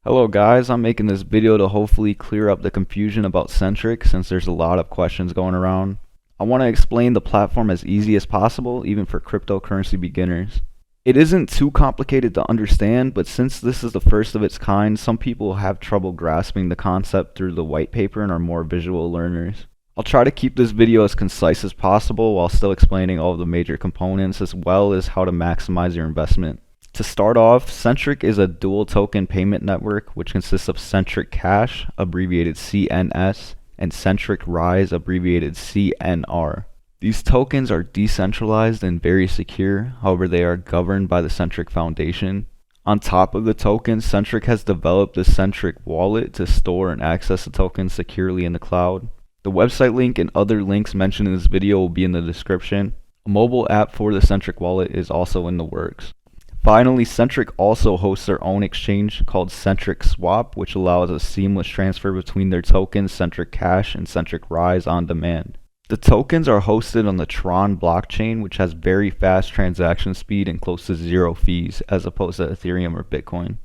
Hello guys, I'm making this video to hopefully clear up the confusion about Centric since there's a lot of questions going around. I want to explain the platform as easy as possible, even for cryptocurrency beginners. It isn't too complicated to understand, but since this is the first of its kind, some people have trouble grasping the concept through the white paper and are more visual learners. I'll try to keep this video as concise as possible while still explaining all of the major components as well as how to maximize your investment. To start off, Centric is a dual token payment network which consists of Centric Cash, abbreviated CNS, and Centric Rise, abbreviated CNR. These tokens are decentralized and very secure, however they are governed by the Centric Foundation. On top of the tokens, Centric has developed the Centric Wallet to store and access the tokens securely in the cloud. The website link and other links mentioned in this video will be in the description. A mobile app for the Centric Wallet is also in the works. Finally, Centric also hosts their own exchange called Centric Swap, which allows a seamless transfer between their tokens Centric Cash and Centric Rise on demand. The tokens are hosted on the Tron blockchain, which has very fast transaction speed and close to zero fees, as opposed to Ethereum or Bitcoin.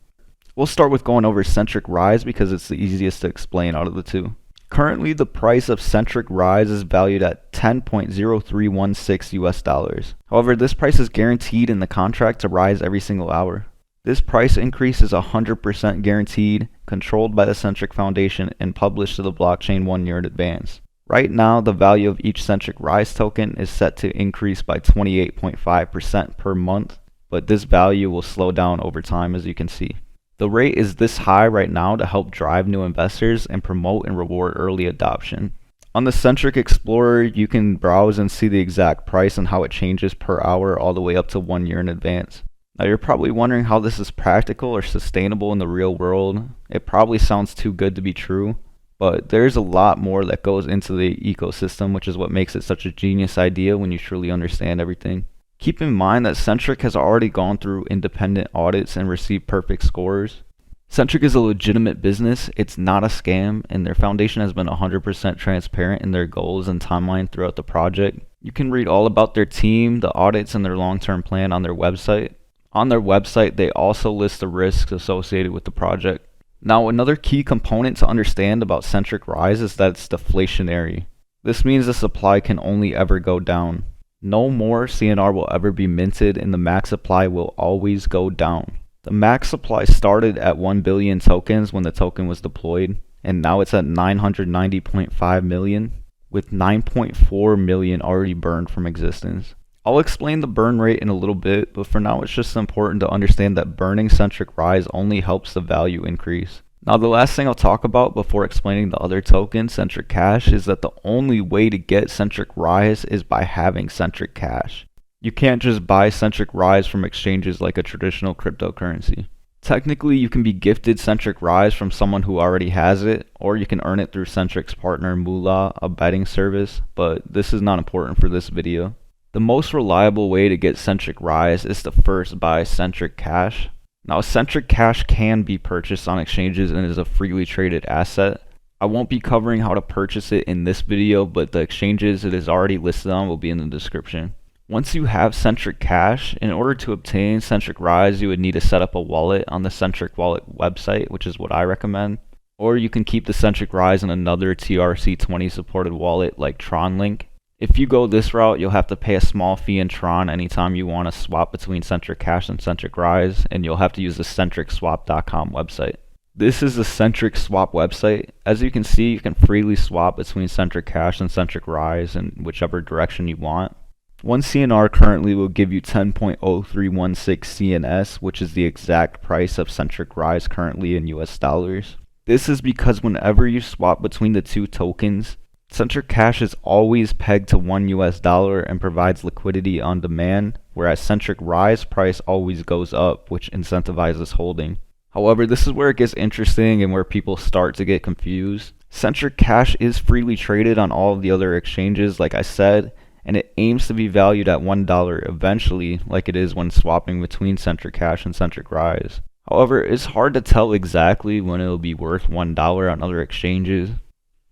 We'll start with going over Centric Rise because it's the easiest to explain out of the two. Currently, the price of Centric Rise is valued at $10.0316 US. However, this price is guaranteed in the contract to rise every single hour. This price increase is 100% guaranteed, controlled by the Centric Foundation, and published to the blockchain 1 year in advance. Right now, the value of each Centric Rise token is set to increase by 28.5% per month, but this value will slow down over time, as you can see. The rate is this high right now to help drive new investors and promote and reward early adoption. On the Centric Explorer, you can browse and see the exact price and how it changes per hour all the way up to 1 year in advance. Now you're probably wondering how this is practical or sustainable in the real world. It probably sounds too good to be true, but there's a lot more that goes into the ecosystem, which is what makes it such a genius idea when you truly understand everything. Keep in mind that Centric has already gone through independent audits and received perfect scores. Centric is a legitimate business, it's not a scam, and their foundation has been 100% transparent in their goals and timeline throughout the project. You can read all about their team, the audits, and their long-term plan on their website. On their website, they also list the risks associated with the project. Now, another key component to understand about Centric Rise is that it's deflationary. This means the supply can only ever go down. No more CNR will ever be minted and the max supply will always go down. The max supply started at 1 billion tokens when the token was deployed, and now it's at 990.5 million, with 9.4 million already burned from existence. I'll explain the burn rate in a little bit, but for now it's just important to understand that burning Centric Rise only helps the value increase. Now the last thing I'll talk about before explaining the other token, Centric Cash, is that the only way to get Centric Rise is by having Centric Cash. You can't just buy Centric Rise from exchanges like a traditional cryptocurrency. Technically, you can be gifted Centric Rise from someone who already has it, or you can earn it through Centric's partner Moolah, a betting service, but this is not important for this video. The most reliable way to get Centric Rise is to first buy Centric Cash. Now, Centric Cash can be purchased on exchanges and is a freely traded asset. I won't be covering how to purchase it in this video, but the exchanges it is already listed on will be in the description. Once you have Centric Cash, in order to obtain Centric Rise, you would need to set up a wallet on the Centric Wallet website, which is what I recommend. Or you can keep the Centric Rise in another TRC20 supported wallet like TronLink. If you go this route, you'll have to pay a small fee in Tron anytime you want to swap between Centric Cash and Centric Rise, and you'll have to use the centricswap.com website. This is the Centric Swap website. As you can see, you can freely swap between Centric Cash and Centric Rise in whichever direction you want. One CNR currently will give you 10.0316 CNS, which is the exact price of Centric Rise currently in US dollars. This is because whenever you swap between the two tokens, Centric Cash is always pegged to $1 and provides liquidity on demand, whereas Centric Rise price always goes up, which incentivizes holding. However, this is where it gets interesting and where people start to get confused. Centric Cash is freely traded on all of the other exchanges, like I said, and it aims to be valued at $1 eventually, like it is when swapping between Centric Cash and Centric Rise. However, it's hard to tell exactly when it will be worth $1 on other exchanges.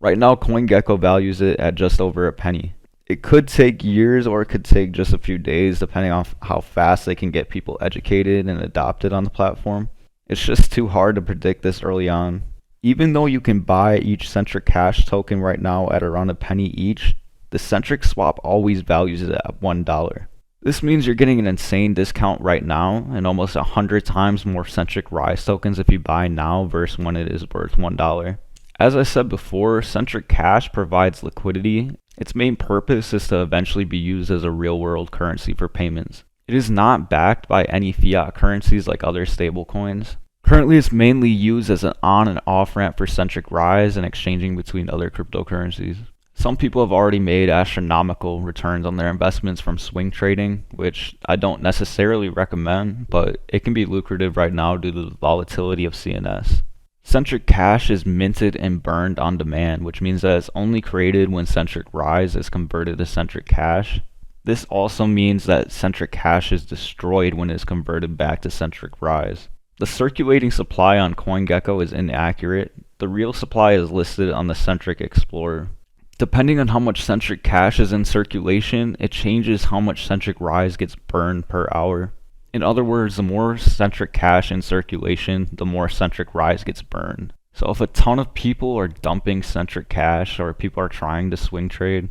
Right now, CoinGecko values it at just over a penny. It could take years or it could take just a few days depending on how fast they can get people educated and adopted on the platform. It's just too hard to predict this early on. Even though you can buy each Centric Cash token right now at around a penny each, the Centric swap always values it at $1. This means you're getting an insane discount right now and almost 100 times more Centric Rise tokens if you buy now versus when it is worth $1. As I said before, Centric Cash provides liquidity. Its main purpose is to eventually be used as a real-world currency for payments. It is not backed by any fiat currencies like other stablecoins. Currently, it's mainly used as an on and off ramp for Centric Rise and exchanging between other cryptocurrencies. Some people have already made astronomical returns on their investments from swing trading, which I don't necessarily recommend, but it can be lucrative right now due to the volatility of CNS. Centric Cash is minted and burned on demand, which means that it's only created when Centric Rise is converted to Centric Cash. This also means that Centric Cash is destroyed when it is converted back to Centric Rise. The circulating supply on CoinGecko is inaccurate. The real supply is listed on the Centric Explorer. Depending on how much Centric Cash is in circulation, it changes how much Centric Rise gets burned per hour. In other words, the more Centric Cash in circulation, the more Centric Rise gets burned. So if a ton of people are dumping Centric Cash or people are trying to swing trade,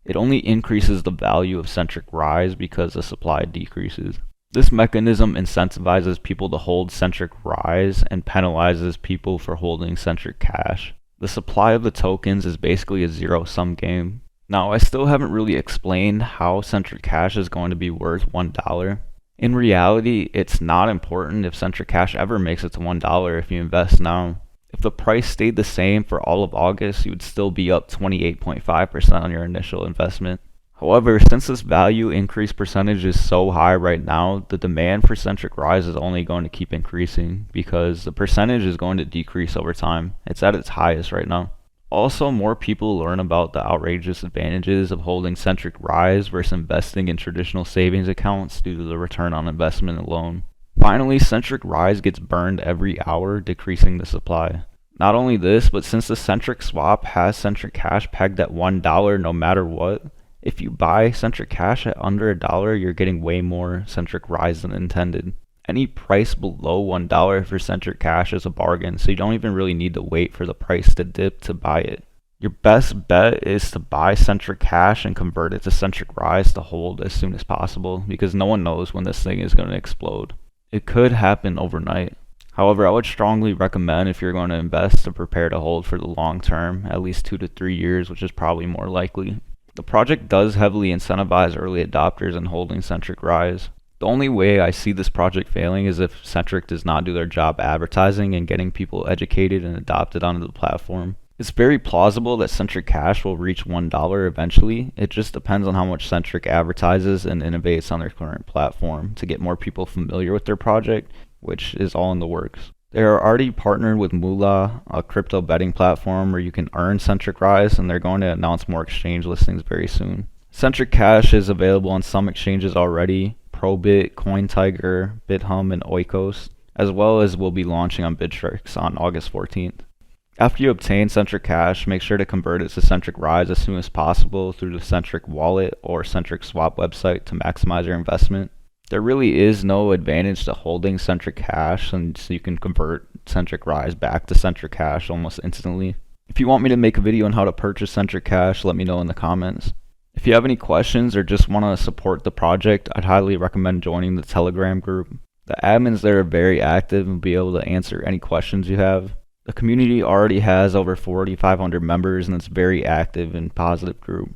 it only increases the value of Centric Rise because the supply decreases. This mechanism incentivizes people to hold Centric Rise and penalizes people for holding Centric Cash. The supply of the tokens is basically a zero-sum game. Now, I still haven't really explained how Centric Cash is going to be worth $1. In reality, it's not important if Centric Cash ever makes it to $1 if you invest now. If the price stayed the same for all of August, you would still be up 28.5% on your initial investment. However, since this value increase percentage is so high right now, the demand for Centric Rise is only going to keep increasing because the percentage is going to decrease over time. It's at its highest right now. Also, more people learn about the outrageous advantages of holding Centric Rise versus investing in traditional savings accounts due to the return on investment alone. Finally, Centric Rise gets burned every hour, decreasing the supply. Not only this, but since the Centric swap has Centric Cash pegged at $1 no matter what, if you buy Centric Cash at under $1, you're getting way more Centric Rise than intended. Any price below $1 for Centric Cash is a bargain, so you don't even really need to wait for the price to dip to buy it. Your best bet is to buy Centric Cash and convert it to Centric Rise to hold as soon as possible, because no one knows when this thing is going to explode. It could happen overnight. However, I would strongly recommend if you're going to invest to prepare to hold for the long term, at least 2 to 3 years, which is probably more likely. The project does heavily incentivize early adopters in holding Centric Rise. The only way I see this project failing is if Centric does not do their job advertising and getting people educated and adopted onto the platform. It's very plausible that Centric Cash will reach $1 eventually. It just depends on how much Centric advertises and innovates on their current platform to get more people familiar with their project, which is all in the works. They are already partnered with Moolah, a crypto betting platform where you can earn Centric Rise, and they're going to announce more exchange listings very soon. Centric Cash is available on some exchanges already, Probit, CoinTiger, BitHum, and Oikos, as well as will be launching on Bittrex on August 14th. After you obtain Centric Cash, make sure to convert it to Centric Rise as soon as possible through the Centric Wallet or Centric Swap website to maximize your investment. There really is no advantage to holding Centric Cash, and so you can convert Centric Rise back to Centric Cash almost instantly. If you want me to make a video on how to purchase Centric Cash, let me know in the comments. If you have any questions or just want to support the project, I'd highly recommend joining the Telegram group. The admins there are very active and will be able to answer any questions you have. The community already has over 4,500 members, and it's a very active and positive group.